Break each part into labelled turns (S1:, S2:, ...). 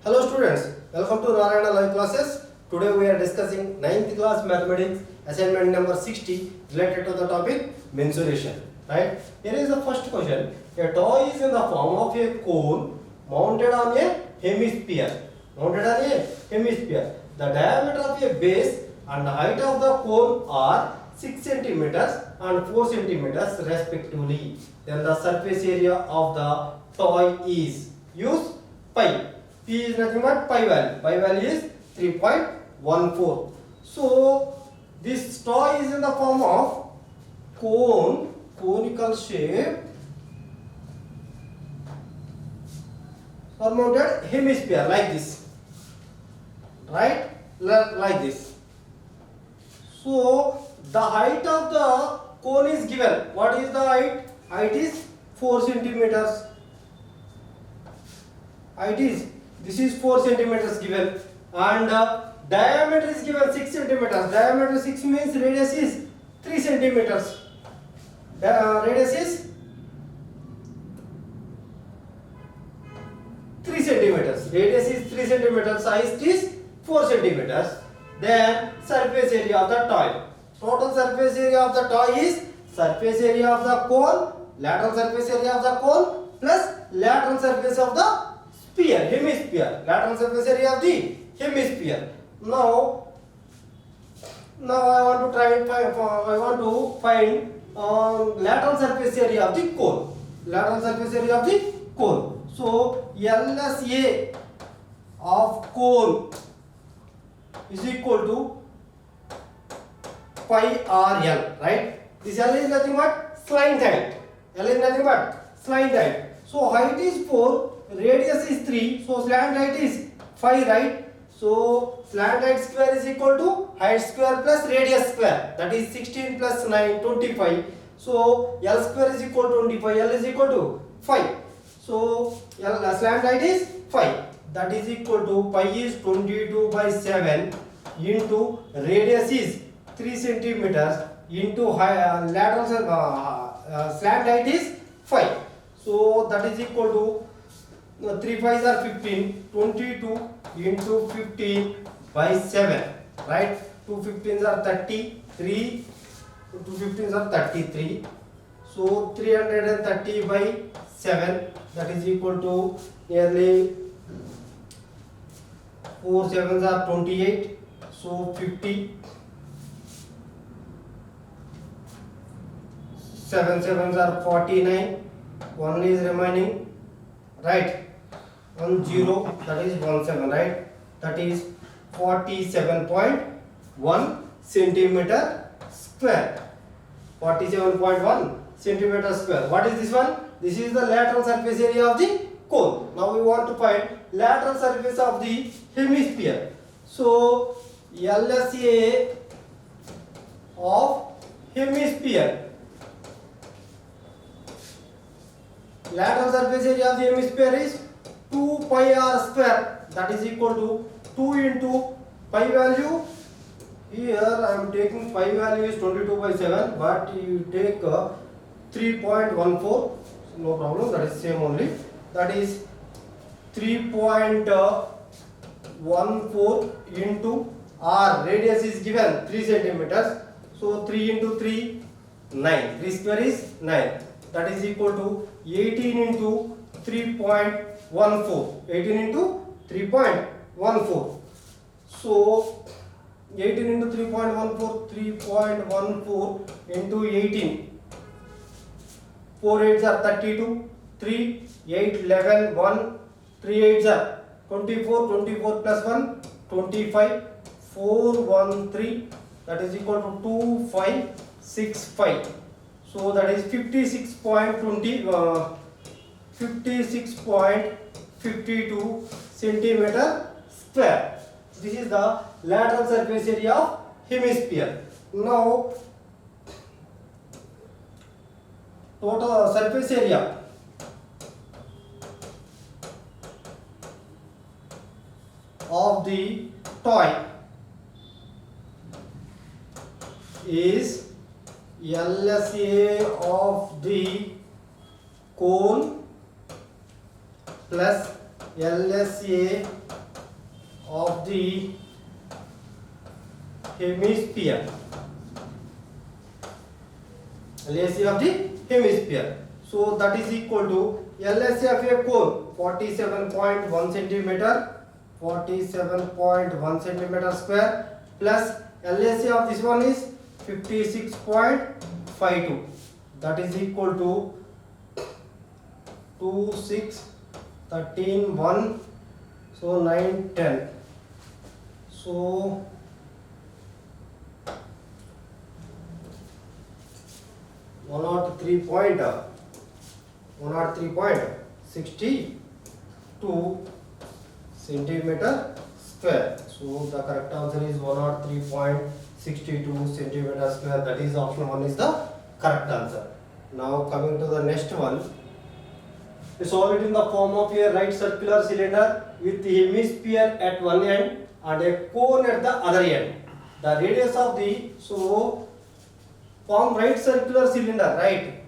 S1: Hello students, welcome to Narayana Live Classes. Today we are discussing 9th class mathematics assignment number 60 related to the topic mensuration. Right? Here is the first question. A toy is in the form of a cone mounted on a hemisphere. Mounted on a hemisphere. The diameter of a base and the height of the cone are 6 centimeters and 4 centimeters respectively. Then the surface area of the toy is, use pi. P is nothing but pi value. Pi value is 3.14. So this toy is in the form of cone, conical shape, surmounted hemisphere like this, right? Like this. So the height of the cone is given. What is the height? Height is 4 centimeters. Height is, this is 4 centimeters given, and diameter is given 6 centimeters. Diameter 6 means radius is 3 centimeters. Radius is 3 centimeters. Radius is 3 centimeters. Size is 4 centimeters. Then surface area of the toy. Total surface area of the toy is surface area of the cone, lateral surface area of the cone plus lateral surface of the sphere, hemisphere. Lateral surface area of the hemisphere. Now I want to find lateral surface area of the cone. Lateral surface area of the cone. So LSA of cone is equal to pi RL, right? This L is nothing but slant height. L is nothing but slant height. So height is 4, radius is 3, so slant height is 5, right? So slant height square is equal to height square plus radius square, that is 16 plus 9, 25. So L square is equal to 25, L is equal to 5. So slant height is 5, that is equal to pi is 22 by 7 into radius is 3 centimeters into lateral slant height is 5. So that is equal to 3 5s are 15, 22 into 15 by 7, right? 2 15s are 33, 2 15s are 33. So 330 by 7, that is equal to nearly 4 7s are 28. So 50, 7 7s are 49. 1 is remaining, right? 1 0, that is 1 7, right? That is 47.1 centimeter square. 47.1 centimeter square. What is this one? This is the lateral surface area of the cone. Now we want to find lateral surface of the hemisphere. So LSA of hemisphere. Lateral surface area of the hemisphere is 2 pi r square, that is equal to 2 into pi value. Here I am taking pi value is 22 by 7, but you take 3.14, no problem, that is same only. That is 3.14 into r, radius is given 3 centimeters. So 3 into 3, 9. 3 square is 9. That is equal to 18 into 3.14. 18 into 3.14. So 18 into 3.14, 3.14 into 18. 4 8s are 32. 3, 8, 11, 1, 3 8s are 24. 24 plus 1, 25. 4, 1, 3. That is equal to 2, 5, 6, 5. So that is 56.52 centimeter square. This is the lateral surface area of hemisphere. Now total surface area of the toy is LSA of the cone plus LSA of the hemisphere. LSA of the hemisphere. So that is equal to LSA of a cone 47.1 centimeter, 47.1 centimeter square, plus LSA of this one is 56.52. That is equal to 2, 6, 13, 1, so 9, 10. So 103.62 centimeter square. So the correct answer is 103.62 centimeter square. That is option 1 is the correct answer. Now coming to the next one. We solve it in the form of a right circular cylinder with the hemisphere at one end and a cone at the other end. The radius of the, so form right circular cylinder, right?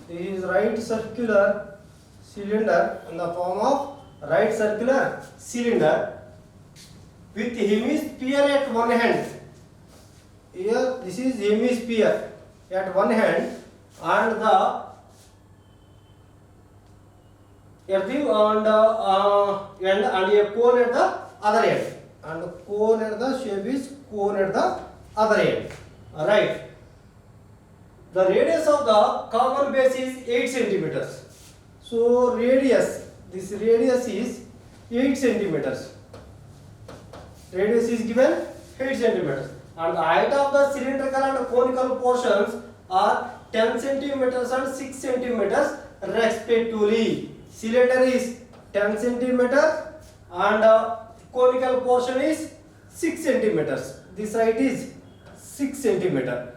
S1: This is right circular cylinder in the form of right circular cylinder with hemisphere at one hand. Here this is hemisphere at one hand and the and a cone at the other end, and cone at the shape is cone at the other end. Alright. The radius of the common base is 8 centimeters. So radius, this radius is 8 centimeters. Radius is given 8 centimeters, and the height of the cylindrical and conical portions are 10 centimeters and 6 centimeters respectively. Cylinder is 10 centimeters and conical portion is 6 centimeters. This side is 6 centimeters.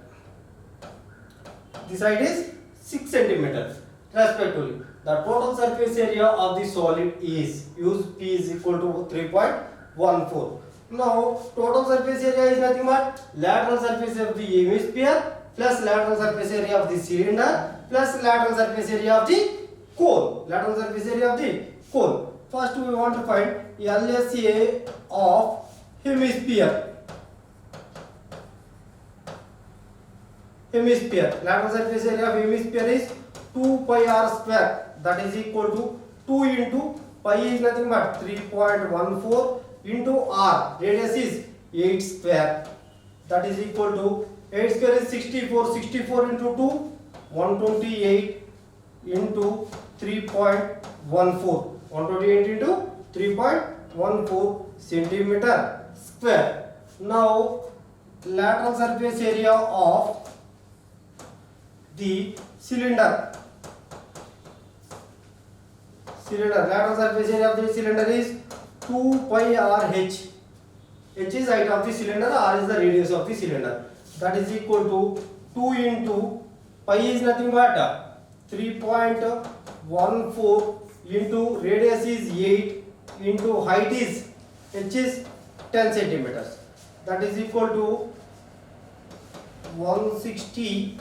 S1: This side is 6 centimeters respectively. The total surface area of the solid is, use P is equal to 3.14. Now total surface area is nothing but lateral surface of the hemisphere plus lateral surface area of the cylinder plus lateral surface area of the cone. Lateral surface area of the cone. First we want to find LSA of hemisphere. Hemisphere. Lateral surface area of hemisphere is 2 pi r square. That is equal to 2 into pi is nothing but 3.14 into r. Radius is 8 square. That is equal to 8 square is 64. 64 into 2, 128 into 3.14. 128 into 3.14 centimeter square. Now lateral surface area of the cylinder. Lateral surface area of the cylinder is 2 pi r h. H is height of the cylinder, r is the radius of the cylinder. That is equal to 2 into pi is nothing but 3.14 into radius is 8 into height is h is 10 centimeters. That is equal to 160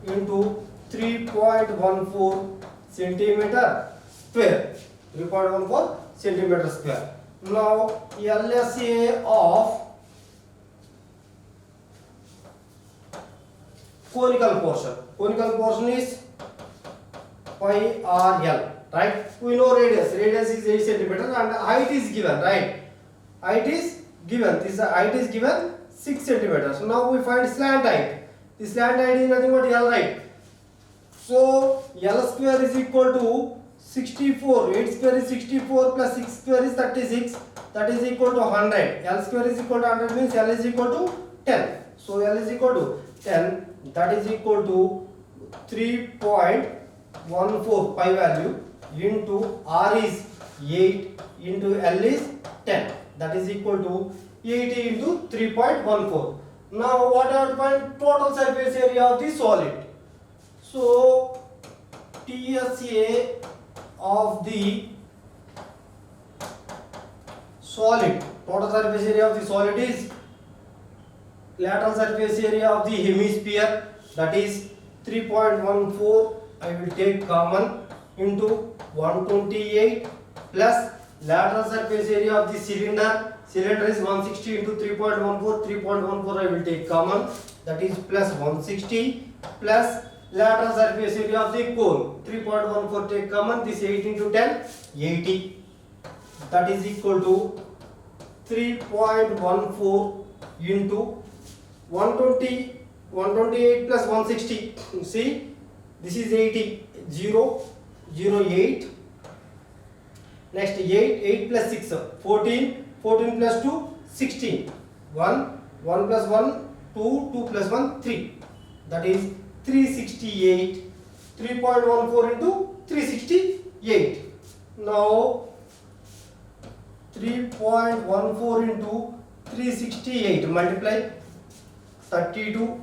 S1: into 3.14 centimeter square. 3.14 centimeter square. Now LSA of conical portion. Conical portion is pi r l. Right? We know radius. Radius is 8 centimeters and height is given. Right? Height is given. This height is given 6 centimeters. So now we find slant height. The slant height is nothing but L, right? So L square is equal to 64. 8 square is 64 plus 6 square is 36. That is equal to 100. L square is equal to 100 means L is equal to 10. So L is equal to 10. That is equal to 3.14 pi value into R is 8 into L is 10. That is equal to 80 into 3.14. Now what are to find total surface area of the solid? So TSA of the solid, total surface area of the solid is lateral surface area of the hemisphere, that is 3.14. I will take common into 128 plus lateral surface area of the cylinder. Cylinder is 160 into 3.14. 3.14 I will take common, that is plus 160 plus lateral surface area of the cone. 3.14 take common, this 8 into 10, 80. That is equal to 3.14 into 120, 128 plus 160. See, this is 80, 0, 0, 8. Next 8, 8 plus 6, 14, 14 plus 2, 16. 1, 1 plus 1, 2, 2 plus 1, 3. That is 368. 3.14 into 368. Now 3.14 into 368 multiply 32,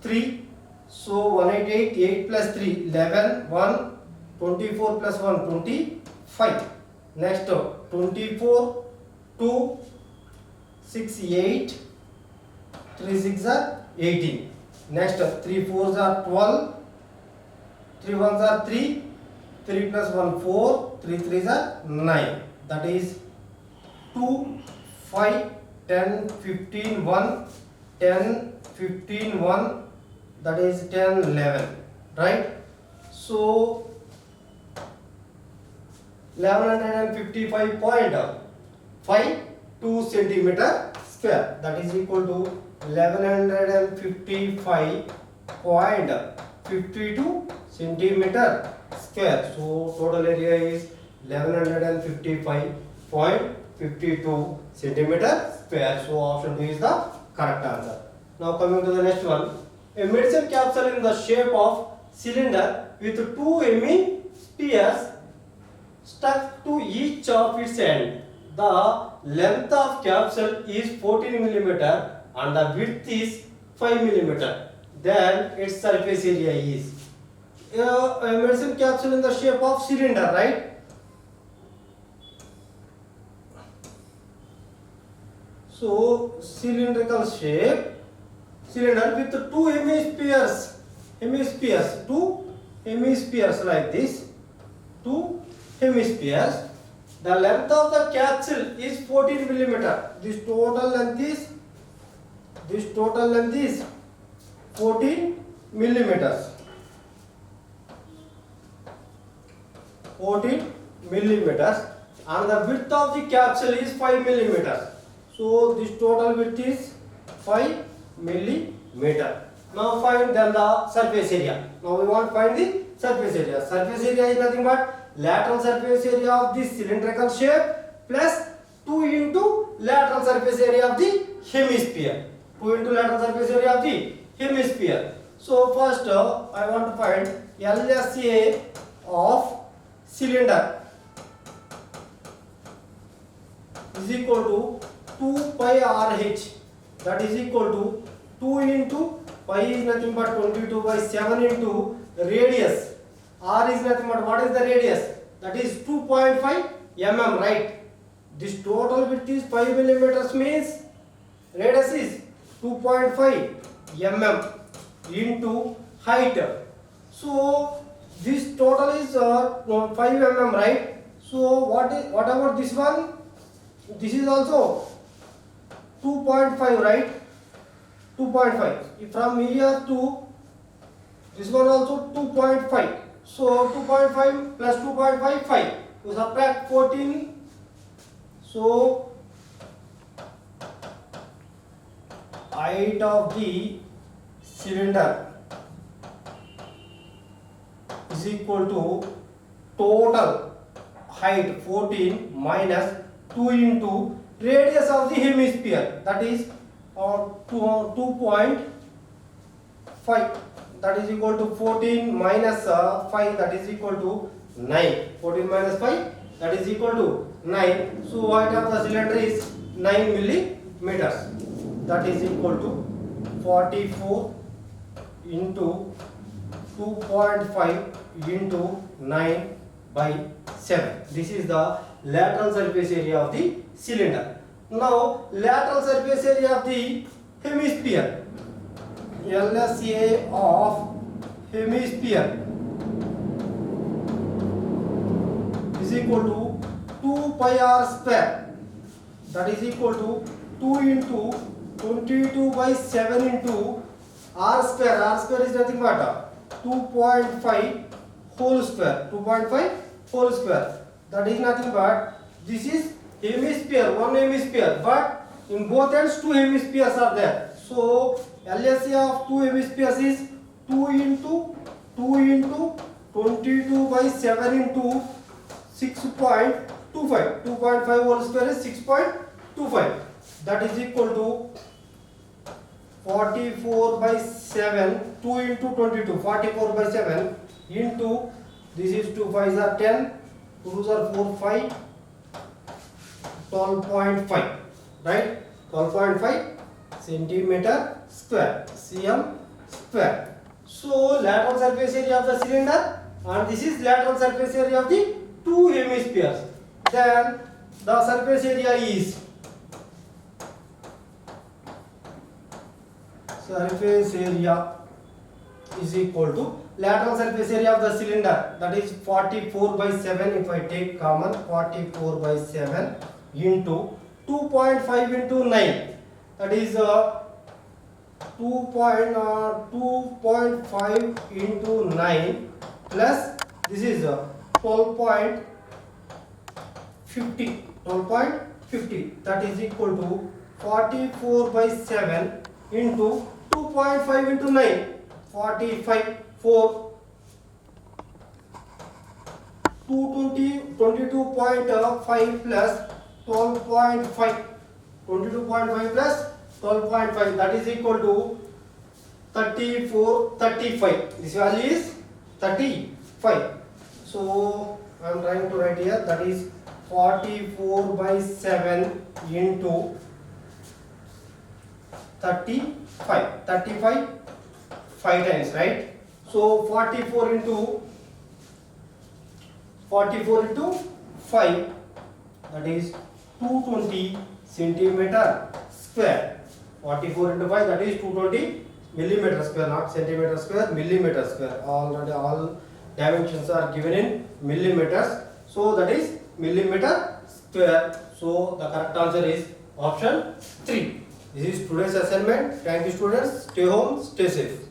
S1: 3. So 188, 8 plus 3, 11, 1, 24 plus 1, 25. Next 24, 2, 6, 8, 3 6 are 18. Next 3 4s are 12, 3 1s are 3, 3 plus 1 4, 3 3s are 9. That is 2, 5, 10, 15, 1, 10, 15, 1, that is 10, 11, right? So 1155.52 centimeter square, that is equal to 1155.52 centimeter square. So total area is 1155.52 centimeter square. So option 2 is the correct answer. Now coming to the next one. A medicine capsule in the shape of cylinder with two hemispheres stuck to each of its end. The length of capsule is 14 mm and the width is 5 mm. Then its surface area is a medicine capsule in the shape of cylinder, right? So cylindrical shape, cylinder with two hemispheres like this, two hemispheres. The length of the capsule is 14 mm. This total length is 14 millimeters. 14 millimeters, and the width of the capsule is 5 millimeters. So this total width is 5 millimeter. Now find then the surface area. Now we want to find the surface area. Surface area is nothing but lateral surface area of this cylindrical shape plus 2 into lateral surface area of the hemisphere. 2 into lateral surface area of the hemisphere. So first I want to find LSA of cylinder is equal to 2 pi RH, that is equal to 2 into pi is nothing but 22 by 7 into radius. R is nothing but what is the radius? That is 2.5 mm, right? This total width is 5 millimeters means radius is 2.5 mm into height. So this total is 5 mm, right? So what about this one? This is also 2.5, right? 2.5. From here to this one also 2.5. So 2.5 plus 2.5, 5. So subtract 14. So height of the cylinder is equal to total height 14 minus 2 into radius of the hemisphere, that is 2.5, that is equal to 14 minus 5, that is equal to 9. 14 minus 5, that is equal to 9. So height of the cylinder is 9 millimeters, that is equal to 44 into 2.5 into 9 by 7. This is the lateral surface area of the cylinder. Now lateral surface area of the hemisphere, LSA of hemisphere is equal to pi r square, that is equal to 2 into 22 by 7 into r square. R square is nothing but 2.5 whole square. 2.5 whole square. That is nothing but, this is hemisphere, one hemisphere, but in both ends two hemispheres are there. So LSA of two hemispheres is 2 into 22 by 7 into 6.25. 2.5 whole square is 6.25. That is equal to 44 by 7. 2 into 22. 44 by 7 into, this is 2 5s are 10. 2s are 4 5. 12.5. Right? 12.5 centimeter square. cm square. So lateral surface area of the cylinder, and this is lateral surface area of the two hemispheres. Then the surface area is equal to lateral surface area of the cylinder, that is 44 by 7. If I take common, 44 by 7 into 2.5 into 9, that is 2.5 into 9 plus this is 12.50, that is equal to 44 by 7 into 2.5 into 9, 45, 4, 22.5 plus 12.5, 22.5 plus 12.5, that is equal to 35. This value is 35. So I am trying to write here, that is 44 by 7 into 35. 35 5 times, right? So 44 into 5, that is 220 centimeter square. 44 into 5, that is 220 millimeter square, not centimeter square, millimeter square. Already all dimensions are given in millimeters, so that is millimeter square. So the correct answer is option 3. This is today's assignment. Thank you students. Stay home, stay safe.